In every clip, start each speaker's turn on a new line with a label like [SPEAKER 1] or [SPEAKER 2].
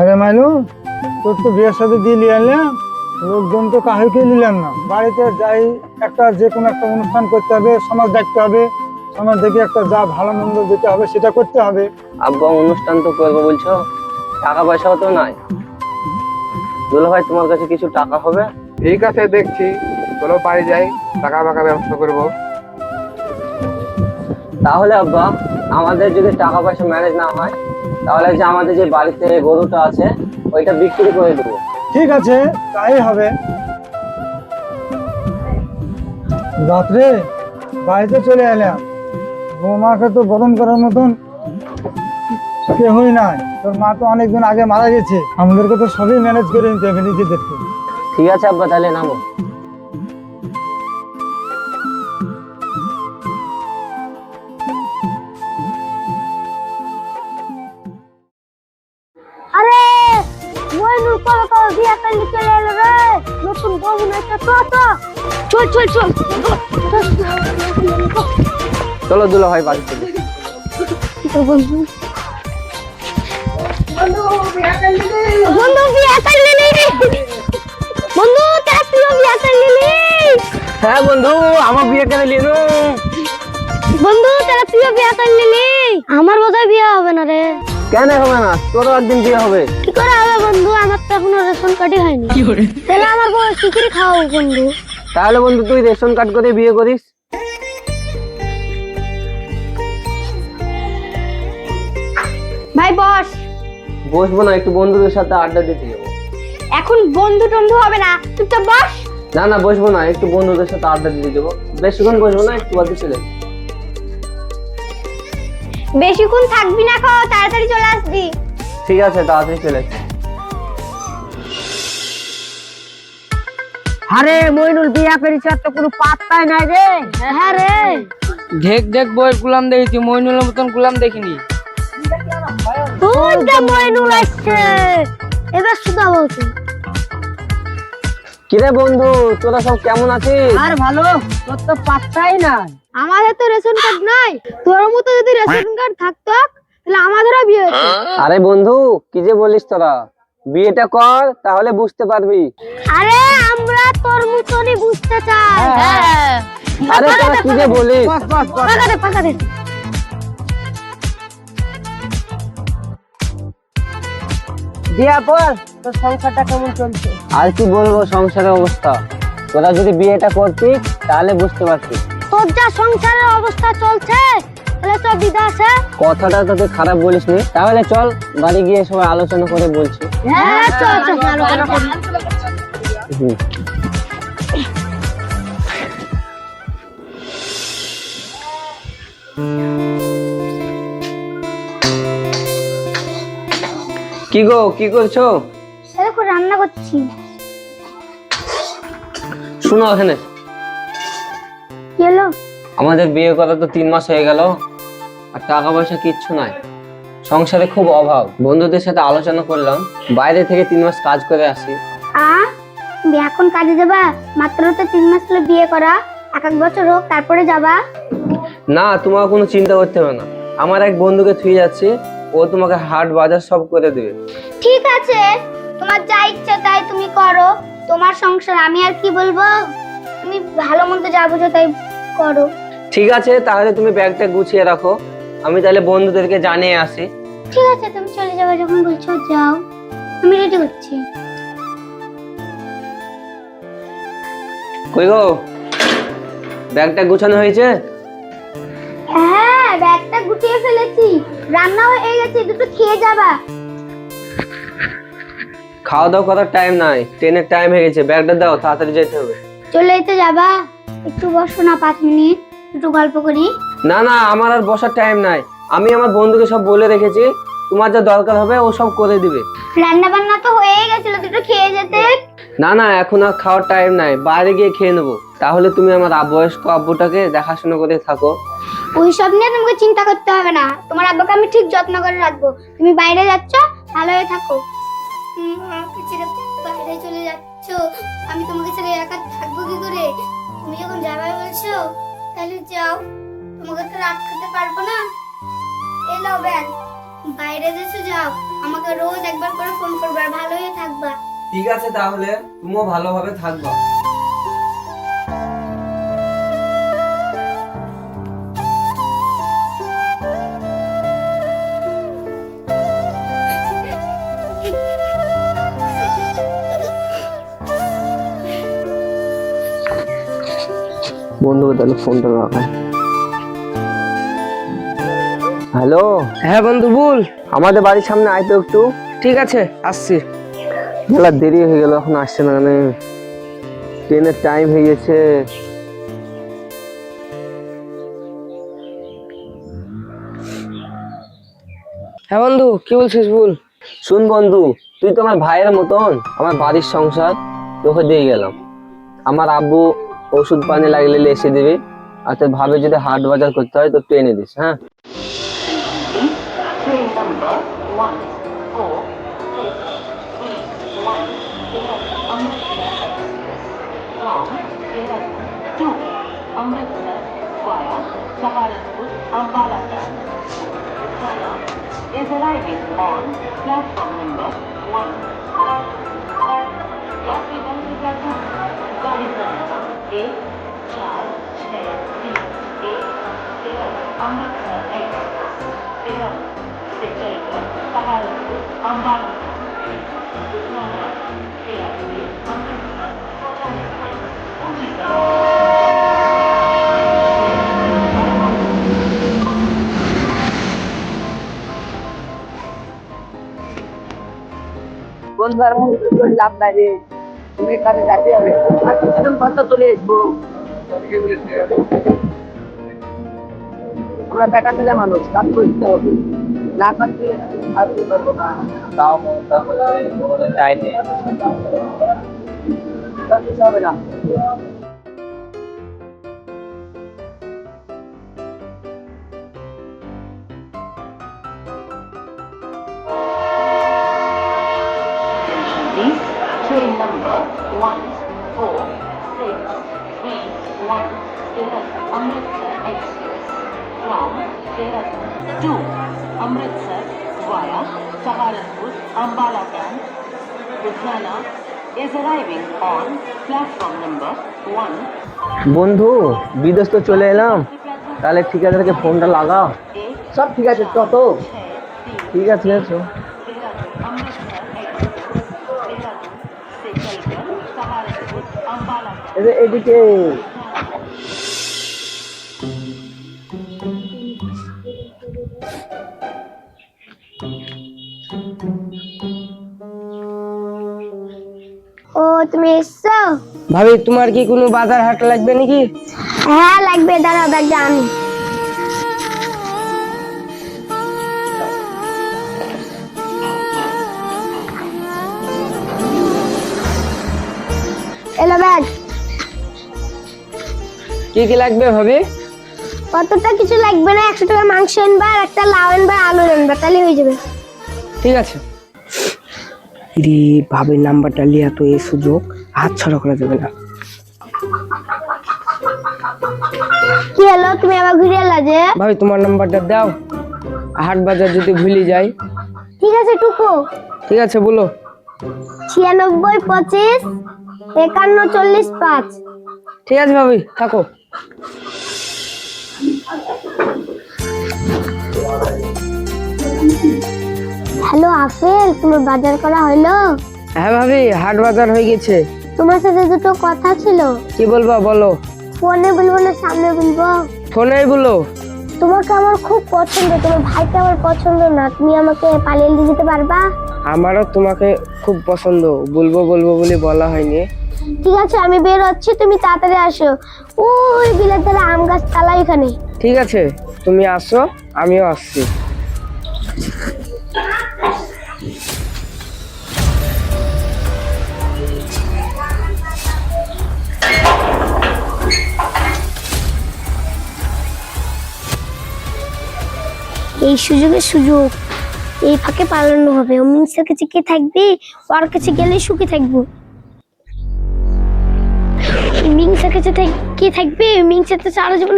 [SPEAKER 1] আরে মাইলু, তোর তো বিয়ের সাথে দিয়ে নিয়ে আনলাম, লোকজন তো কাউকে নিলাম না। বাড়িতে যাই একটা যে কোনো একটা অনুষ্ঠান করতে হবে, সমাজ দেখতে হবে, সমাজ দেখে একটা যা ভালো মন্দ যেতে হবে সেটা করতে হবে।
[SPEAKER 2] আব্বা অনুষ্ঠান তো করবো বলছো, টাকা পয়সাও তো নাই। দুলা ভাই তোমার কাছে কিছু টাকা হবে?
[SPEAKER 3] ঠিক আছে, দেখছি। চলো বাড়ি যাই, টাকা ফাঁকা ব্যবস্থা করবো।
[SPEAKER 2] তাহলে আব্বা, আমাদের যদি টাকা পয়সা ম্যানেজ না হয়, তাহলে যে আমাদের যে বাড়িতে গরুটা আছে ওইটা বিক্রি করে দেবো।
[SPEAKER 1] ঠিক আছে, তাই হবে। রাত্রে বাড়িতে চলে এলাম, বৌমাকে তো বরণ করার মতন কেউই নাই। তোর মা তো অনেকদিন আগে মারা গেছে, আমাদেরকে তো সবই ম্যানেজ করে নিতে হবে নিজেদেরকে।
[SPEAKER 2] ঠিক আছে আব্বা, তাহলে নামো।
[SPEAKER 4] আরে মইনুল কবে কবে বিয়ে করলি চলে এলো রে, নতুন বউ একটা তো চল চল চল।
[SPEAKER 2] চলো দুলা ভাই বাড়ি চলো।
[SPEAKER 4] বন্ধু বন্ধু বিয়ে করলি বন্ধু, তার তুইও বিয়ে করলি?
[SPEAKER 2] হ্যাঁ বন্ধু, আমার বিয়ে করে নিলো।
[SPEAKER 4] বন্ধু তার তুইও বিয়ে করলি? আমার বোধহয় বিয়ে হবে না রে।
[SPEAKER 2] কেন হবে না? তোরও একদিন বিয়ে হবে।
[SPEAKER 4] কি করে হবে বন্ধু, আমার তো এখনো রেশন কার্ডই হয়নি। তাহলে আমার বউ কি করে খাওয়াবো বন্ধু?
[SPEAKER 2] তাহলে বন্ধু তুই রেশন কার্ড করে বিয়ে করিস।
[SPEAKER 4] ভাই বস।
[SPEAKER 2] বসবো না, একটু বন্ধুদের সাথে আড্ডা দিতে যাবো।
[SPEAKER 4] এখন বন্ধু টন্ধু হবে না, চুপচাপ বস।
[SPEAKER 2] না না, বসবো না, একটু বন্ধুদের সাথে আড্ডা দিতে যাবো। বেশিক্ষণ বসবো না, একটু বাদে চলে।
[SPEAKER 4] বেশিক্ষণ থাকবি না, খাও তাড়াতাড়ি চলে আসবি।
[SPEAKER 2] ঠিক আছে, তাড়াতাড়ি চলে।
[SPEAKER 5] আরে মইনুল বিয়া করেছে, আর তো কোনো পাত্তাই নাই রে।
[SPEAKER 4] হ্যাঁ রে,
[SPEAKER 5] ঢেক ঢেক বইয়ের গুলাম দেখেছি, মইনুলের মতন গুলাম দেখিনি।
[SPEAKER 4] তুই যে মইনুল আসছে, এবার সুদা বলছে।
[SPEAKER 2] কিরে বন্ধু, তোরা সব কেমন আছিস?
[SPEAKER 5] আর ভালো, তোর তো পাত্তাই নাই।
[SPEAKER 4] আমাদের তো রেশন কার্ড নাই, তোর মতো যদি রেশন কার্ড থাকতো তাহলে আমাদেরও বিয়ে হতো।
[SPEAKER 2] আরে বন্ধু, কি যে বলিস তোরা, বিয়েটা কর তাহলে বুঝতে পারবি।
[SPEAKER 4] আরে আমরা তোর মতনই বুঝতে চাই। হ্যাঁ
[SPEAKER 2] আরে তোরা কি যে বলিস।
[SPEAKER 5] বস বস বস।
[SPEAKER 4] পাকা দে পাকা দে।
[SPEAKER 5] দিয়া বল, তোর সংসারটা কেমন চলছে?
[SPEAKER 2] আর কি বলবো সংসারের অবস্থা, তোরা যদি বিয়েটা করতিস তাহলে বুঝতে পারতিস।
[SPEAKER 4] তোর যা সংসারের অবস্থা চলছে, তাহলে তো বিদেশে।
[SPEAKER 2] কথাটা তো তুই খারাপ বলিস নি, তাহলে চল বাড়ি গিয়ে সবাই আলোচনা করে বলছি।
[SPEAKER 4] হ্যাঁ চল চল আলোচনা করি।
[SPEAKER 2] হুম। কি গো, কি করছো?
[SPEAKER 4] দেখো রান্না করছি।
[SPEAKER 2] শুনো এখানে,
[SPEAKER 4] কি হলো?
[SPEAKER 2] আমাদের বিয়ে করা তো 3 মাস হয়ে গেল, আর টাকা পয়সা কিচ্ছু নাই, সংসারে খুব অভাব। বন্ধুদের সাথে আলোচনা করলাম বাইরে থেকে 3 মাস কাজ করে আসি।
[SPEAKER 4] তুমি এখন কাজে যাবা? মাত্র তো 3 মাস হলো বিয়ে করা, এক বছর হোক তারপরে যাবা।
[SPEAKER 2] না, তোমার কোনো চিন্তা করতে হবে না, আমার এক বন্ধুকে থুয়ে যাচ্ছি, ও তোমাকে হাট বাজার সব করে দেবে।
[SPEAKER 4] ঠিক আছে, তোমার যা ইচ্ছা তাই তুমি করো, তোমার সংসার, আমি আর কি বলবো। তুমি ভালো মন্দ যা বুঝো তাই করো।
[SPEAKER 2] ঠিক আছে, তাহলে তুমি ব্যাগটা গুছিয়ে রাখো, আমি তাহলে বন্ধুদেরকে জানিয়ে আসি।
[SPEAKER 4] ঠিক আছে, তুমি চলে যাবে যখন বলছো যাও, আমি রেডি হচ্ছি।
[SPEAKER 2] কই গো, ব্যাগটা গুছানো হয়েছে?
[SPEAKER 4] হ্যাঁ ব্যাগটা গুটিয়ে ফেলেছি, রান্না হয়ে গেছে, দুটো খেয়ে যাবা।
[SPEAKER 2] খাওয়া দাওয়া করার টাইম নাই, ট্রেনের টাইম হয়ে গেছে, ব্যাগটা দাও, তাড়াতাড়ি যেতে হবে।
[SPEAKER 4] চলে যেতে যাবা? একটু বসো না 5 মিনিট, একটু গল্প করি।
[SPEAKER 2] না না, আমার আর বসার টাইম নাই, আমি আমার বন্ধুকে সব বলে রেখেছি, তোমার যা দরকার হবে ও সব করে দিবে।
[SPEAKER 4] রান্না বান্না তো হয়ে গেছিল, দুটো খেয়ে যেতে।
[SPEAKER 2] না না, এখন আর খাওয়ার টাইম নাই, বাইরে গিয়ে খেয়ে নেবো। তাহলে তুমি আমার বয়স্ক আব্বুটাকে দেখাশোনা করে থাকো।
[SPEAKER 4] ওই সব নিয়ে তোমাকে চিন্তা করতে হবে না, তোমার আব্বাকে আমি ঠিক যত্ন করে রাখবো। তুমি বাইরে যাচ্ছ, ভালো হয়ে থাকো। আমাকে ছেড়ে বাইরে চলে যাচ্ছ, আমি তোমাকে ছেড়ে একা থাকবো কি করে? তুমি যখন যাবে বলছো তাহলে যাও, তোমাকে তো রাত খেতে পারবো না। এই নাও ব্যাগ, বাইরে যেতে যাও, আমাকে রোজ একবার করে ফোন করবে, আর ভালো হয়ে থাকবা।
[SPEAKER 2] ঠিক আছে, তাহলে তুমিও ভালোভাবে থাকবা। বন্ধুকে তাহলে ফোনটা লাগাই। হ্যালো,
[SPEAKER 5] হ্যাঁ বন্ধু বল।
[SPEAKER 2] আমাদের বাড়ির সামনে আয় তো একটু।
[SPEAKER 5] ঠিক আছে, আসছি।
[SPEAKER 2] বেলা দেরি হয়ে গেল, এখন আসছে না, মানে ট্রেনের টাইম হয়ে গেছে।
[SPEAKER 5] হ্যাঁ বন্ধু, কি বলছিস বল।
[SPEAKER 2] শুন বন্ধু, তুই তো আমার ভাইয়ের মতন, আমার বাড়ির সংসার তোকে দিয়ে গেলাম। আমার আব্বু ওষুধ পানি লাগলে এসে দিবি, আর তোর ভাবে যদি হাট বাজার করতে হয় তো ট্রেনে দিস। হ্যাঁ,
[SPEAKER 6] is arriving on platform number 1. यात्री बंद प्लेटफॉर्म गाड़ी संख्या 1 4 6 3 1 अमृतसर एक्सप्रेस से चलकर सहारनपुर अंबाला यात्री अमृतसर पहुंचाने के लिए ऊंची
[SPEAKER 5] বন্ধু আর লাভ নাই রে, তুমি কাজে যাতে হবে, আর কিছুদিন পর তো চলে আসবো। আমরা বেটা ছেলে মানুষ, কাজ করতে হবে, না করতে আর কি করবো না।
[SPEAKER 2] তাও তাই নেই।
[SPEAKER 5] কিছু হবে না।
[SPEAKER 6] train number 1463 Amritsar Express from Dehradun to Amritsar via Saharanpur Ambala Camp, Ludhiana is arriving on platform number 1.
[SPEAKER 2] বন্ধু, বিদেশ তো চলে এলাম, তাহলে ঠিকাদারকে ফোনটা লাগা।
[SPEAKER 5] সব ঠিক আছে, তত
[SPEAKER 2] ঠিক আছে, এসো।
[SPEAKER 5] এদিকে
[SPEAKER 4] ও তুমি এসছো?
[SPEAKER 5] ভাবি, তোমার কি কোনো বাজার হাট লাগবে নাকি?
[SPEAKER 4] হ্যাঁ লাগবে, দাঁড়াও ব্যাগটা আনি। এলো ব্যাগ।
[SPEAKER 5] কি কি লাগবে ভাবি?
[SPEAKER 4] কতটা কিছু লাগবে না, 100 টাকা মাংস আনবা, আর একটা লাউ আনবা, আলু আনবা, তাহলে হয়ে যাবে।
[SPEAKER 5] ঠিক আছে। রে ভাবির নাম্বারটা লিয়া তো এই সুযোগ হাত ছাড়া করা যাবে না।
[SPEAKER 4] কি হলো, তুমি আবার ঘুরে এলা যে?
[SPEAKER 5] ভাবি তোমার নাম্বারটা দাও, হাট বাজার যদি ভুলে যাই।
[SPEAKER 4] ঠিক আছে টুকু।
[SPEAKER 5] ঠিক আছে, বলো।
[SPEAKER 4] 96 25 51 40 5।
[SPEAKER 5] ঠিক আছে ভাবি, থাকো।
[SPEAKER 4] হ্যালো আফেল, তোমার বাজার করা হলো?
[SPEAKER 5] হ্যাঁ ভাবি, হাট বাজার হয়ে গেছে।
[SPEAKER 4] তোমার সাথে দুটো কথা ছিল।
[SPEAKER 5] কি বলবা বলো।
[SPEAKER 4] ফোনে বলবো না সামনে বলবো?
[SPEAKER 5] ফোনেই বলো।
[SPEAKER 4] তোমাকে আমার খুব পছন্দ, তোমার ভাইকে আমার পছন্দ না, তুমি আমাকে পালিয়ে দিয়ে যেতে পারবা?
[SPEAKER 5] আমারও তোমাকে খুব পছন্দ, বলবো বলবো বলে বলা হয়নি।
[SPEAKER 4] ঠিক আছে, আমি বের হচ্ছি, তুমি তাড়াতাড়ি আসো। ওই বিলের ধারে আম গাছ তালা এখানে।
[SPEAKER 5] ঠিক আছে, তুমি আসো, আমিও আসছি।
[SPEAKER 4] এই সুযোগের সুযোগ, এই ফাঁকে পালানো হবে। ও মিংসের কাছে কে থাকবে, ওর কাছে গেলে সুখে থাকবো। মিংসের কাছে কে থাকবে, মিংসের তো সারা জীবন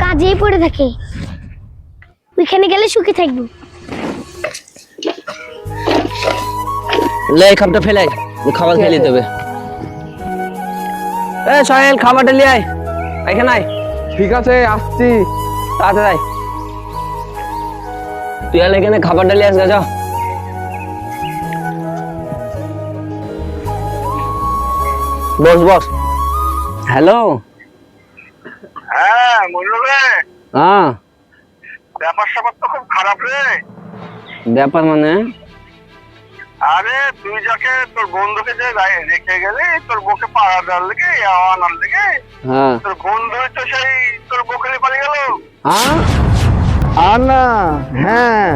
[SPEAKER 4] কাজেই পড়ে থাকে, ওইখানে গেলে সুখে থাকবো।
[SPEAKER 2] লে এই খাবারটা ফেলে আয়, খাবার খেয়ে নিতে হবে। এ সোহেল, খাবারটা নিয়ে আয়, এখানে আয়,
[SPEAKER 3] ঠিক আছে, আসছি।
[SPEAKER 2] তাড়াতাড়ি আয়। তুই আর এখানে খাবারটা নিয়ে আসবে, যাও। বস বস। হ্যালো।
[SPEAKER 7] হ্যাঁ বললো রে,
[SPEAKER 2] হ্যাঁ,
[SPEAKER 7] ব্যাপার স্যাপার তো খুব খারাপ রে।
[SPEAKER 2] ব্যাপার মানে?
[SPEAKER 7] আরে তুই যাকে তোর বন্ধুকে যে রেখে গেলি তোর বউকে পাড়া দেওয়ার লেগে আনার লেগে,
[SPEAKER 2] হ্যাঁ।
[SPEAKER 7] তোর বন্ধু তো সেই তোর বউকে নিয়ে পালিয়ে গেল।
[SPEAKER 2] হ্যাঁ,
[SPEAKER 3] আর না, হ্যাঁ।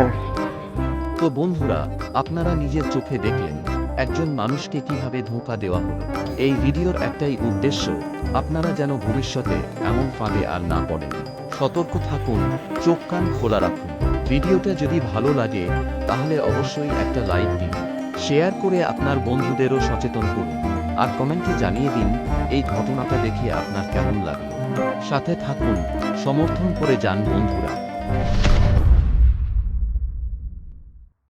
[SPEAKER 8] তো বন্ধুরা, আপনারা নিজের চোখে দেখলেন একজন মানুষকে কিভাবে ধোঁকা দেওয়া হলো। এই ভিডিওর একটাই উদ্দেশ্য, আপনারা যেন ভবিষ্যতে এমন ফাঁদে আর না পড়েন। সতর্ক থাকুন, চোখ কান খোলা রাখুন। ভিডিওটা যদি ভালো লাগে তাহলে অবশ্যই একটা লাইক দিন, শেয়ার করে আপনার বন্ধুদেরও সচেতন করুন, আর কমেন্টে জানিয়ে দিন এই ঘটনাটা দেখে আপনার কেমন লাগলো। সাথে থাকুন, সমর্থন করে যান বন্ধুরা।